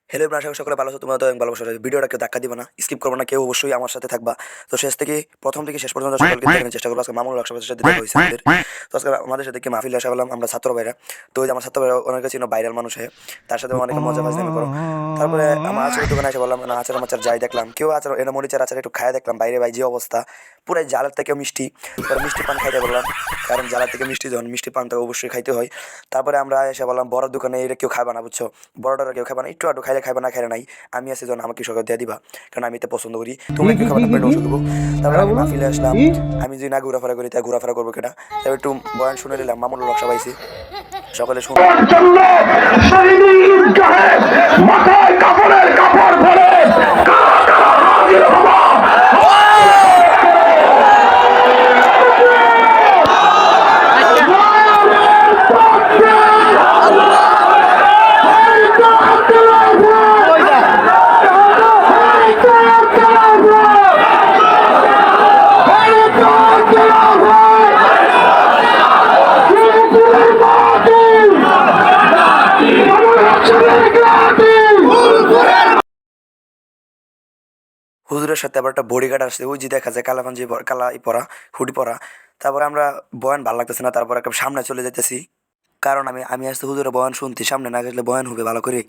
Hello everyone, আশা করি সকলে ভালো আছো। তোমরা তো ভালোবাসা ভিডিওটা কেউ ধাক্কা দিবে না, স্কিপ করবো না, কেউ অবশ্যই আমার সাথে থাকবা। তো প্রথম থেকে শেষ পর্যন্ত সকলকে দেখানোর চেষ্টা করবো। আজকে মামুনুল সাথে দেখা হয়েছে আমাদের। তো আজকে আমাদের সাথে কি মাহফিলে আসা বললাম আমরা ছাত্র ভাইরা। তো ওই যে আমার ছাত্র ভাইরা অনেকে ছিল ভাইরাল মানুষ হয়ে, তার সাথে অনেক মজা ফাজলামি করো। তারপরে আমার আচারের দোকানে এসে বললাম না, আচার মাচার যাই দেখলাম, কেউ আচার এটা মরিচার আচার একটু খায় দেখলাম, বাইরে ভাই যে অবস্থা, পুরাই জালের থেকে মিষ্টি। পরে মিষ্টি পান খাইতে বললাম, কারণ জালের থেকে মিষ্টি যখন মিষ্টি পান তো অবশ্যই খাইতে হয়। তারপরে আমরা এসে বললাম বড় দোকানে এটা কেউ খাবে না, বুঝছো, বড়টা কেউ খাবে না, একটু আধটু খাইলে খাবে না, খাইলে নাই। আমি আছি যখন আমাকে সকাল দিয়ে দিবা, কারণ আমি এটা পছন্দ করি। তুমি একটু খাবার পেট ওষুধ দেবো। তারপরে আমি মাহফিলে আসলাম, আমি যদি না ঘোরাফেরা করি তাই ঘোরাফেরা করবো কেটা। তারপর একটু বয়ান শুনে নিলাম, মামুনুল হক পাইছি, সকলে শুনে মাথায় কাপড়ের কাপড় পরে হুজুরের সাথে আবার একটা বডিগার্ড আসছে, ওই যে দেখা যায় কালা পাঞ্জি কালা পরা হুডি পরা। তারপরে আমরা বয়ান ভালো লাগতেছে না, তারপর একটা সামনে চলে যেতেছি, কারণ আমি আমি আসতে হুজুরের বয়ান শুনতে, সামনে না গেলে বয়ান হবে ভালো করে।